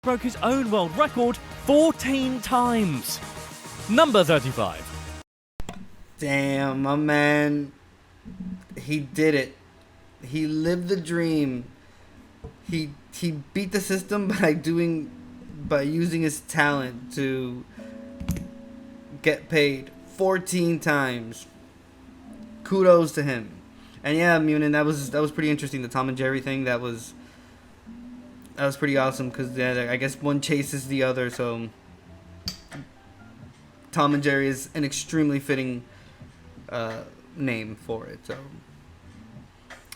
broke his own world record 14 times. Number 35. Damn, my man. He did it. He lived the dream. He beat the system by using his talent to get paid 14 times. Kudos to him. And yeah, Munin, that was pretty interesting. The Tom and Jerry thing, that was pretty awesome because I guess one chases the other. So Tom and Jerry is an extremely fitting name for it. So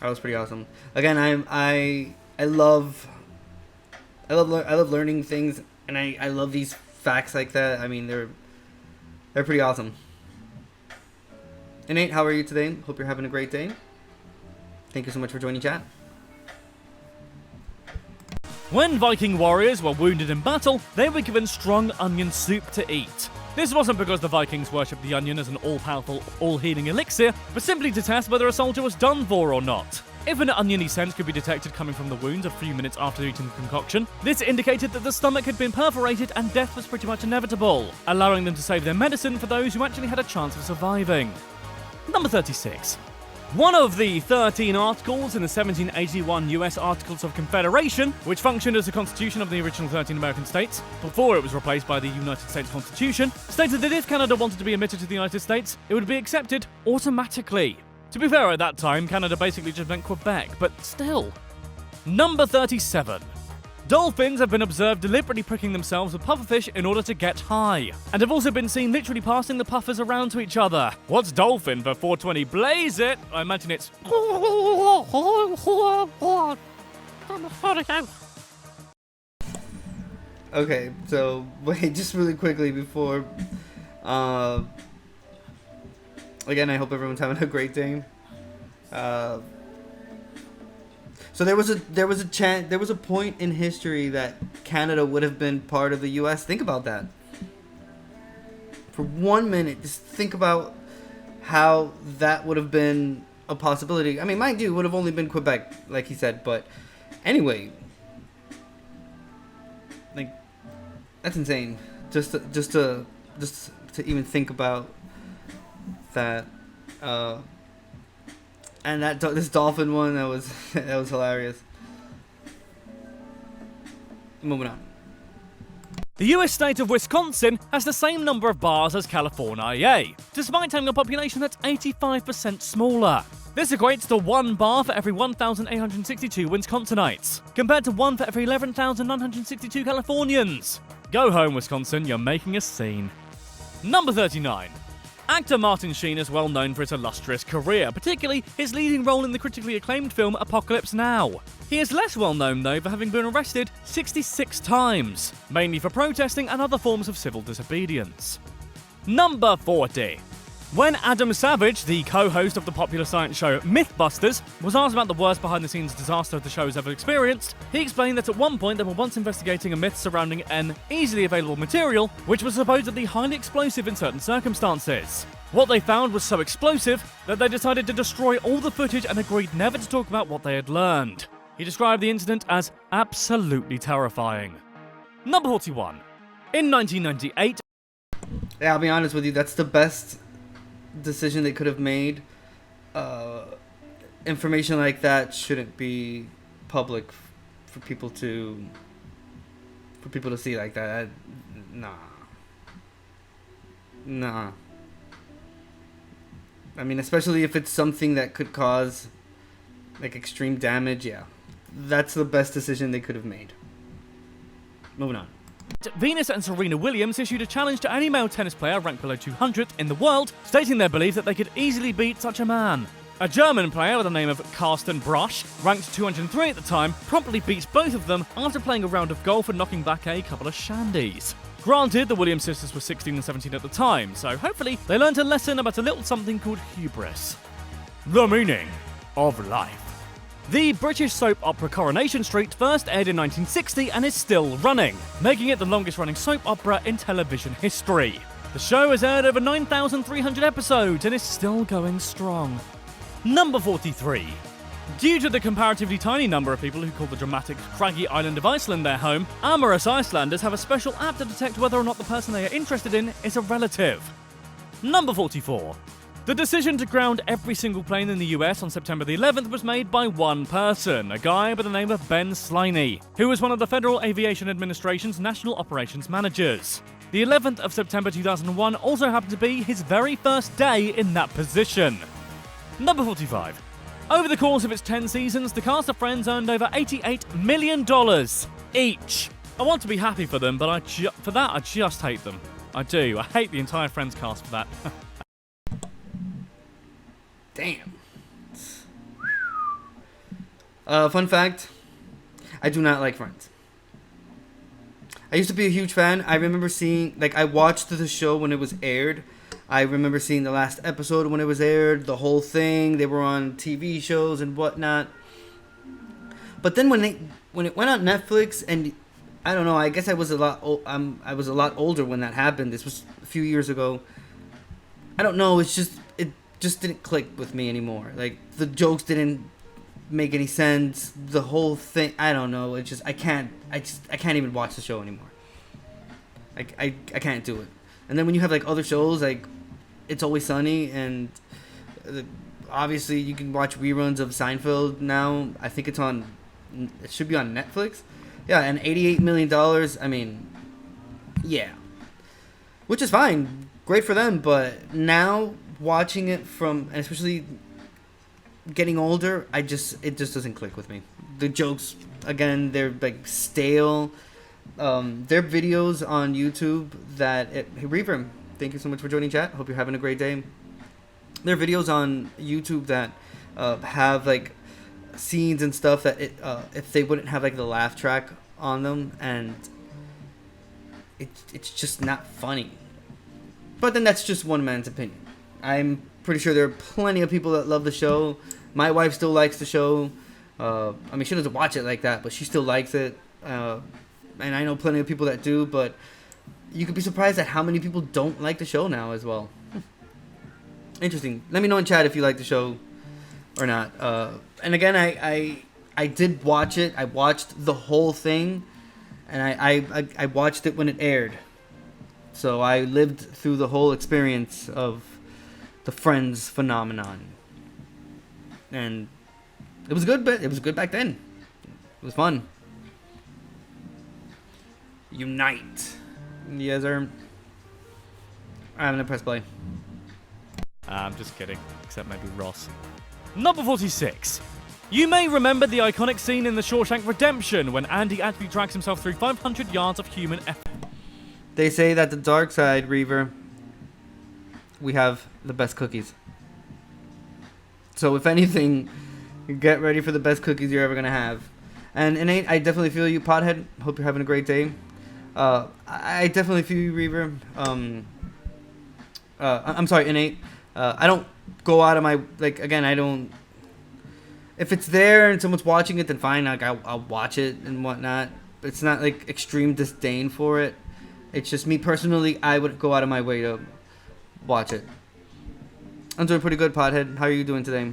that was pretty awesome. Again, I love learning things, and I love these facts like that. I mean, they're pretty awesome. And Nate, how are you today? Hope you're having a great day. Thank you so much for joining chat. When Viking warriors were wounded in battle, they were given strong onion soup to eat. This wasn't because the Vikings worshipped the onion as an all-powerful, all-healing elixir, but simply to test whether a soldier was done for or not. If an oniony scent could be detected coming from the wounds a few minutes after eating the concoction, this indicated that the stomach had been perforated and death was pretty much inevitable, allowing them to save their medicine for those who actually had a chance of surviving. Number 36. One of the 13 articles in the 1781 US Articles of Confederation, which functioned as the constitution of the original 13 American states, before it was replaced by the United States Constitution, stated that if Canada wanted to be admitted to the United States, it would be accepted automatically. To be fair, at that time, Canada basically just meant Quebec, but still. Number 37. Dolphins have been observed deliberately pricking themselves with pufferfish in order to get high, and have also been seen literally passing the puffers around to each other. What's dolphin for 420? Blaze it! I imagine it's... Okay, so wait, just really quickly before... Again, I hope everyone's having a great day. So there was a point in history that Canada would have been part of the U.S. Think about that. For 1 minute, just think about how that would have been a possibility. I mean, mind you, it would have only been Quebec, like he said. But anyway, like, that's insane. Just to even think about that. And this dolphin one, that was hilarious. Moving on. The US state of Wisconsin has the same number of bars as California, despite having a population that's 85% smaller. This equates to 1 bar for every 1,862 Wisconsinites, compared to 1 for every 11,962 Californians. Go home, Wisconsin, you're making a scene. Number 39. Actor Martin Sheen is well known for his illustrious career, particularly his leading role in the critically acclaimed film Apocalypse Now. He is less well known, though, for having been arrested 66 times, mainly for protesting and other forms of civil disobedience. Number 40. When Adam Savage, the co-host of the popular science show Mythbusters, was asked about the worst behind-the-scenes disaster the show has ever experienced, he explained that at one point they were once investigating a myth surrounding an easily available material which was supposedly highly explosive in certain circumstances. What they found was so explosive that they decided to destroy all the footage and agreed never to talk about what they had learned. He described the incident as absolutely terrifying. Number 41. In 1998... Yeah, I'll be honest with you, that's the best decision they could have made. Information like that shouldn't be public for people to see like that. Nah. I mean, especially if it's something that could cause like extreme damage. Yeah, that's the best decision they could have made. Moving on. Venus and Serena Williams issued a challenge to any male tennis player ranked below 200 in the world, stating their belief that they could easily beat such a man. A German player with the name of Carsten Brosch, ranked 203 at the time, promptly beat both of them after playing a round of golf and knocking back a couple of shandies. Granted, the Williams sisters were 16 and 17 at the time, so hopefully they learned a lesson about a little something called hubris. The meaning of life. The British soap opera Coronation Street first aired in 1960 and is still running, making it the longest-running soap opera in television history. The show has aired over 9,300 episodes and is still going strong. Number 43. Due to the comparatively tiny number of people who call the dramatic, craggy island of Iceland their home, amorous Icelanders have a special app to detect whether or not the person they are interested in is a relative. Number 44. The decision to ground every single plane in the US on September the 11th was made by one person, a guy by the name of Ben Sliney, who was one of the Federal Aviation Administration's National Operations Managers. The 11th of September 2001 also happened to be his very first day in that position. Number 45. Over the course of its 10 seasons, the cast of Friends earned over $88 million each. I want to be happy for them, but I just hate them. I do. I hate the entire Friends cast for that. Damn. Fun fact, I do not like Friends. I used to be a huge fan. I remember seeing, I watched the show when it was aired. I remember seeing the last episode when it was aired, the whole thing. They were on TV shows and whatnot. But then when it went on Netflix, and I don't know, I guess I was a lot older when that happened. This was a few years ago. I don't know, it just didn't click with me anymore. The jokes didn't make any sense. The whole thing, I don't know. I can't even watch the show anymore. I can't do it. And then when you have other shows It's Always Sunny, and obviously you can watch reruns of Seinfeld now. I think it should be on Netflix. Yeah, and $88 million. I mean, yeah, which is fine, great for them. But now watching it and especially getting older, it just doesn't click with me. The jokes, again, they're stale. Their videos on YouTube hey Reaver, thank you so much for joining chat. Hope you're having a great day. There are videos on YouTube that have scenes and stuff that if they wouldn't have the laugh track on them, and it's just not funny. But then that's just one man's opinion. I'm pretty sure there are plenty of people that love the show. My wife still likes the show. I mean, she doesn't watch it like that, but she still likes it. And I know plenty of people that do, but you could be surprised at how many people don't like the show now as well. Interesting. Let me know in chat if you like the show or not. And again, I did watch it. I watched the whole thing, and I watched it when it aired. So I lived through the whole experience of the Friends phenomenon. And it was good, but it was good back then. It was fun. Unite. Yes, sir. I'm gonna press play. I'm just kidding, except maybe Ross. Number 46. You may remember the iconic scene in The Shawshank Redemption when Andy actually drags himself through 500 yards of human effort. They say that the dark side, Reaver, we have the best cookies. So if anything, get ready for the best cookies you're ever gonna have. And Innate, I definitely feel you, Pothead. Hope you're having a great day. I definitely feel you, Reaver. I'm sorry, Innate. I don't go out of my, again, I don't, if it's there and someone's watching it, then fine, I'll watch it and whatnot. It's not, extreme disdain for it. It's just me personally, I would go out of my way to watch it. I'm doing pretty good, Pothead. How are you doing today?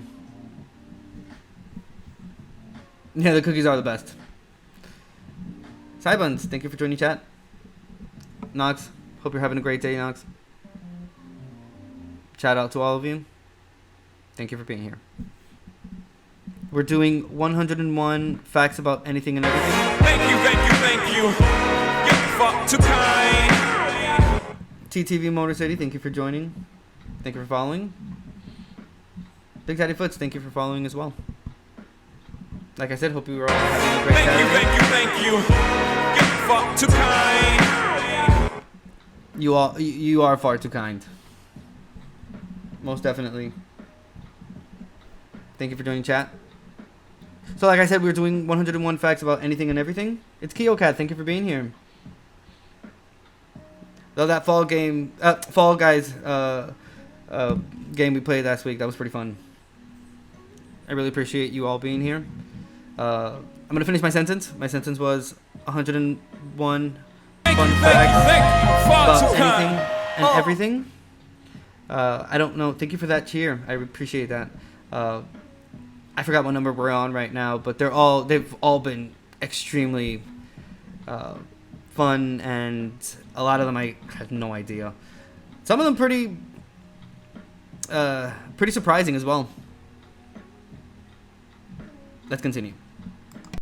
Yeah, the cookies are the best. Cybuns, thank you for joining chat. Nox, hope you're having a great day, Nox. Shout out to all of you. Thank you for being here. We're doing 101 facts about anything and everything. Thank you. You're fuck too kind. TTV Motor City, thank you for joining. Thank you for following. Big Daddy Foots, thank you for following as well. Like I said, hope you were all having a great Saturday. Thank you. You're fuck too kind. You are far too kind. Most definitely. Thank you for joining chat. So like I said, we were doing 101 facts about anything and everything. It's KeoCat, thank you for being here. Though that Fall Guys game we played last week, that was pretty fun. I really appreciate you all being here. I'm gonna finish my sentence. My sentence was 101 fun facts about anything and everything. I don't know. Thank you for that cheer. I appreciate that. I forgot what number we're on right now, but they've all been extremely fun, and a lot of them I had no idea. Some of them pretty surprising as well. Let's continue.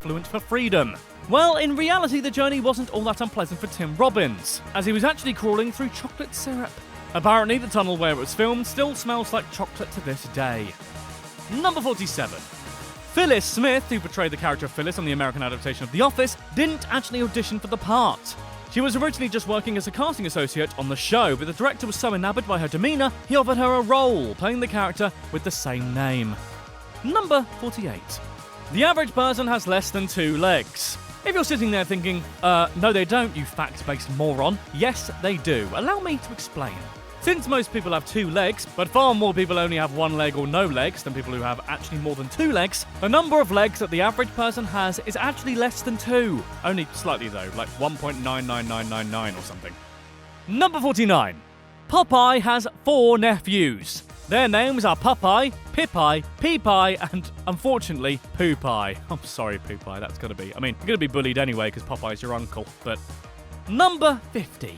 Fluent for freedom. Well, in reality, the journey wasn't all that unpleasant for Tim Robbins, as he was actually crawling through chocolate syrup. Apparently, the tunnel where it was filmed still smells like chocolate to this day. Number 47. Phyllis Smith, who portrayed the character of Phyllis on the American adaptation of The Office, didn't actually audition for the part. She was originally just working as a casting associate on the show, but the director was so enamored by her demeanour, he offered her a role, playing the character with the same name. Number 48. The average person has less than 2 legs. If you're sitting there thinking, no they don't, you fact-based moron, yes they do. Allow me to explain. Since most people have 2 legs, but far more people only have 1 leg or no legs than people who have actually more than 2 legs, the number of legs that the average person has is actually less than 2. Only slightly though, like 1.99999 or something. Number 49. Popeye has 4 nephews. Their names are Popeye, Pipeye, Peepeye, and, unfortunately, Poopeye. I'm sorry, Poopeye, that's gonna be... you're gonna be bullied anyway, because Popeye's your uncle, but... Number 50.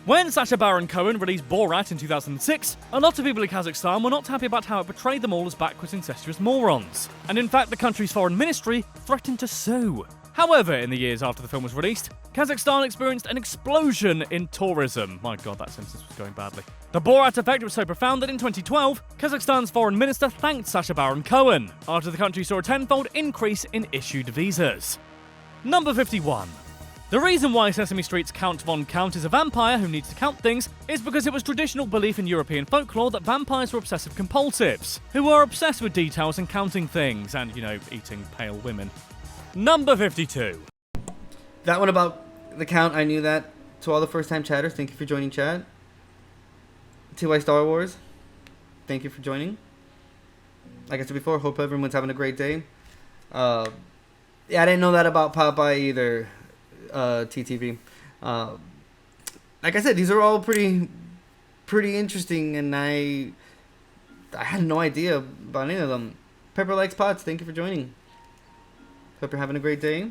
When Sacha Baron Cohen released Borat in 2006, a lot of people in Kazakhstan were not happy about how it portrayed them all as backwards, incestuous morons. And in fact, the country's foreign ministry threatened to sue. However, in the years after the film was released, Kazakhstan experienced an explosion in tourism. My god, that sentence was going badly. The Borat effect was so profound that in 2012, Kazakhstan's foreign minister thanked Sacha Baron Cohen, after the country saw a tenfold increase in issued visas. Number 51. The reason why Sesame Street's Count Von Count is a vampire who needs to count things is because it was traditional belief in European folklore that vampires were obsessive compulsives, who were obsessed with details and counting things and, eating pale women. Number 52. That one about the count, I knew that. To all the first-time chatters, thank you for joining chat. TY Star Wars, thank you for joining. Like I said before, hope everyone's having a great day. Yeah, I didn't know that about Popeye either, TTV. Like I said, these are all pretty interesting, and I had no idea about any of them. Pepper Likes Pots, thank you for joining. Hope you're having a great day.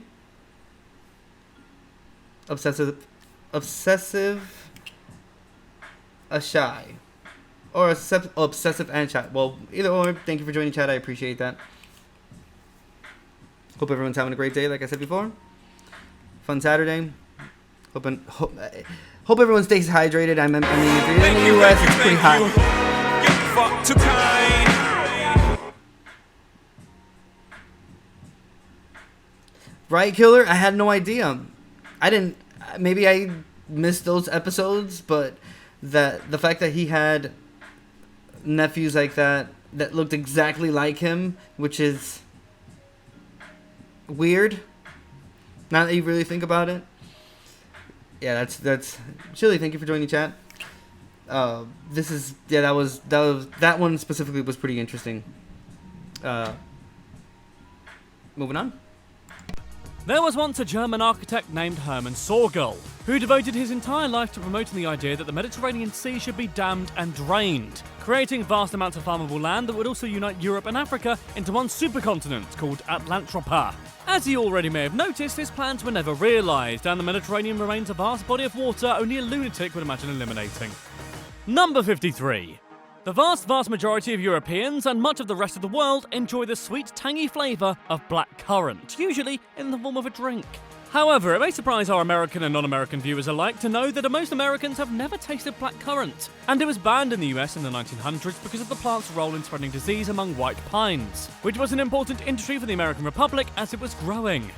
Obsessive shy. Or obsessive and shy. Well, either or, thank you for joining chat. I appreciate that. Hope everyone's having a great day, like I said before. Fun Saturday. Hope everyone stays hydrated. I mean, if you're in the US, it's pretty hot. Get fucked to kind. Riot Killer, I had no idea. Maybe I missed those episodes, but the fact that he had nephews like that looked exactly like him, which is weird. Now that you really think about it. Yeah, that's Chili, thank you for joining chat. That one specifically was pretty interesting. Moving on. There was once a German architect named Hermann Sorgel, who devoted his entire life to promoting the idea that the Mediterranean Sea should be dammed and drained, creating vast amounts of farmable land that would also unite Europe and Africa into one supercontinent called Atlantropa. As you already may have noticed, his plans were never realised, and the Mediterranean remains a vast body of water only a lunatic would imagine eliminating. Number 53. The vast majority of Europeans and much of the rest of the world enjoy the sweet, tangy flavour of black currant, usually in the form of a drink. However, it may surprise our American and non-American viewers alike to know that most Americans have never tasted black currant, and it was banned in the US in the 1900s because of the plant's role in spreading disease among white pines, which was an important industry for the American Republic as it was growing.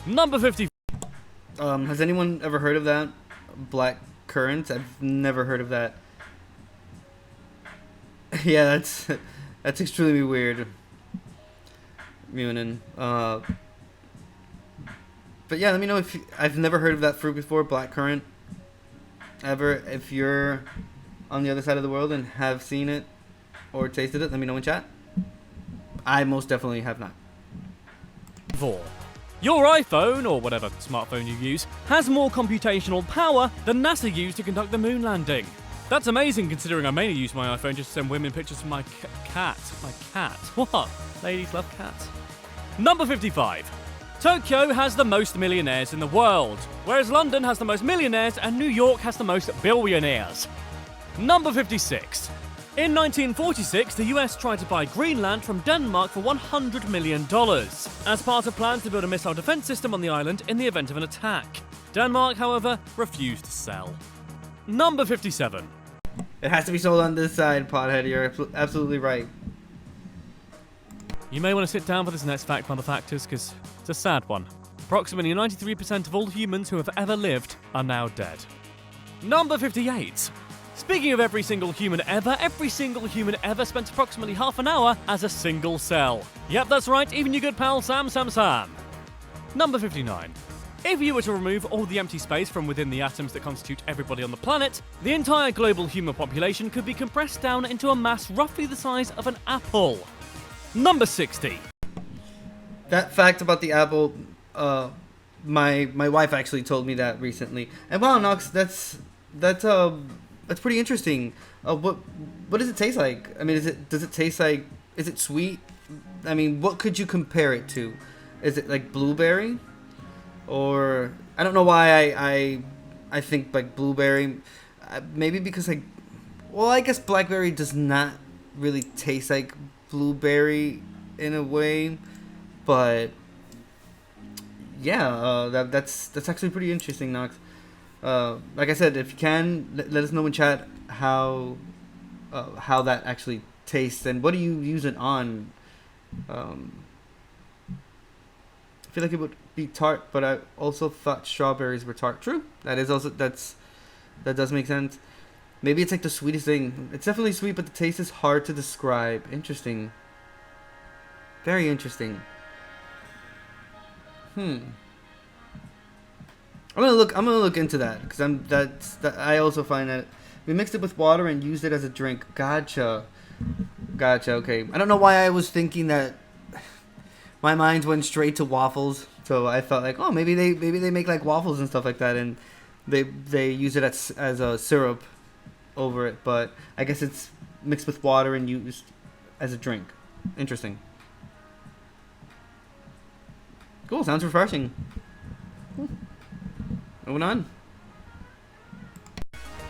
Number 50. Has anyone ever heard of that? Black currant? I've never heard of that. Yeah, that's extremely weird. Munin. But yeah, let me know if I've never heard of that fruit before, black currant. If you're on the other side of the world and have seen it or tasted it, let me know in chat. I most definitely have not. 4. Your iPhone, or whatever smartphone you use, has more computational power than NASA used to conduct the moon landing. That's amazing considering I mainly use my iPhone just to send women pictures of my cat. My cat. What? Ladies love cats. Number 55. Tokyo has the most millionaires in the world, whereas London has the most millionaires and New York has the most billionaires. Number 56. In 1946, the US tried to buy Greenland from Denmark for $100 million as part of plans to build a missile defense system on the island in the event of an attack. Denmark, however, refused to sell. Number 57. It has to be sold on this side, pothead. You're absolutely right. You may want to sit down for this next fact, motherfuckers, because it's a sad one. Approximately 93% of all humans who have ever lived are now dead. Number 58. Speaking of every single human ever spent approximately half an hour as a single cell. Yep, that's right, even your good pal Sam. Number 59. If you were to remove all the empty space from within the atoms that constitute everybody on the planet, the entire global human population could be compressed down into a mass roughly the size of an apple. Number 60. That fact about the apple, my wife actually told me that recently. And wow, Nox, that's pretty interesting. What does it taste like? I mean, does it taste like, is it sweet? I mean, what could you compare it to? Is it like blueberry? Or I don't know why I think like blueberry. Maybe because like, well, I guess blackberry does not really taste like blueberry in a way, but yeah, that's actually pretty interesting, Nox. Like I said, if you can, let us know in chat how that actually tastes and what do you use it on. I feel like it would be tart, but I also thought strawberries were tart. True, that does make sense. Maybe it's like the sweetest thing. It's definitely sweet, but the taste is hard to describe. Interesting. Very interesting. I'm gonna look into that because I also find that we mixed it with water and used it as a drink. Gotcha. Okay. I don't know why I was thinking that. My mind went straight to waffles, so I thought like, oh, maybe they make like waffles and stuff like that, and they use it as a syrup over it. But I guess it's mixed with water and used as a drink. Interesting. Cool. Sounds refreshing. Moving on.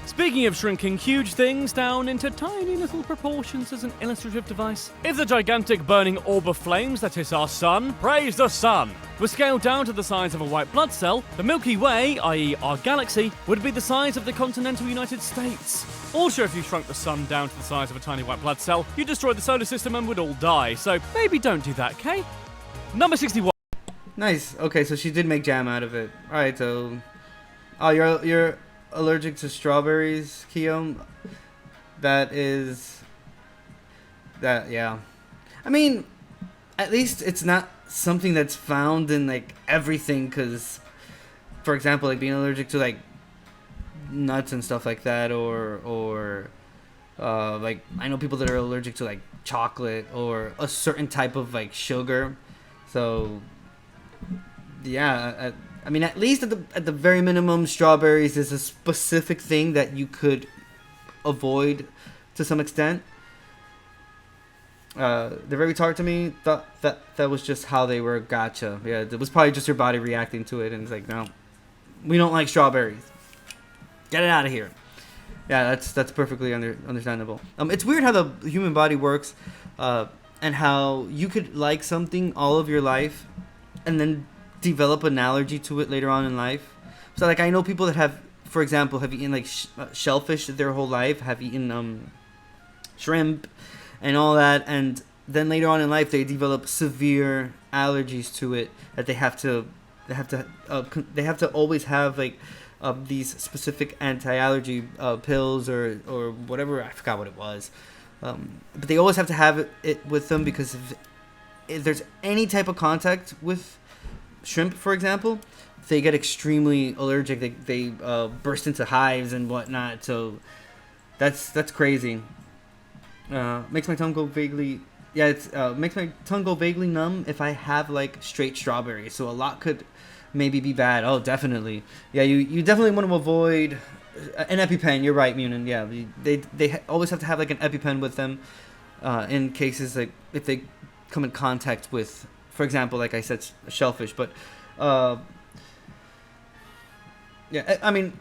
Speaking of shrinking huge things down into tiny little proportions as an illustrative device, if the gigantic burning orb of flames that is our sun, praise the sun, was scaled down to the size of a white blood cell, the Milky Way, i.e. our galaxy, would be the size of the continental United States. Also, if you shrunk the sun down to the size of a tiny white blood cell, you'd destroy the solar system and would all die, so maybe don't do that, okay? Number 61. Nice. Okay, so she did make jam out of it. Alright, so... Oh, you're allergic to strawberries, Keo? Yeah. I mean, at least it's not something that's found in, like, everything, because, for example, like, being allergic to, like, nuts and stuff like that, or like, I know people that are allergic to, like, chocolate, or a certain type of, like, sugar, so... Yeah, I mean, at least at the very minimum, strawberries is a specific thing that you could avoid to some extent. They're very tart to me. Thought that was just how they were. Gotcha. Yeah, it was probably just your body reacting to it, and it's like, no, we don't like strawberries. Get it out of here. Yeah, that's perfectly understandable. It's weird how the human body works, and how you could like something all of your life, and then develop an allergy to it later on in life. So like I know people that have, for example, have eaten like shellfish their whole life, have eaten shrimp and all that, and then later on in life they develop severe allergies to it that they have to always have like these specific anti-allergy pills or whatever. I forgot what it was, but they always have to have it with them because if there's any type of contact with shrimp, for example, they get extremely allergic. They burst into hives and whatnot. So that's crazy. Makes my tongue go vaguely. Yeah, it's makes my tongue go vaguely numb if I have like straight strawberries. So a lot could maybe be bad. Oh, definitely. Yeah, you definitely want to avoid An EpiPen, you're right, Munin. Yeah, they always have to have like an EpiPen with them, in cases like if they come in contact with, for example, like I said, shellfish. But yeah, I mean,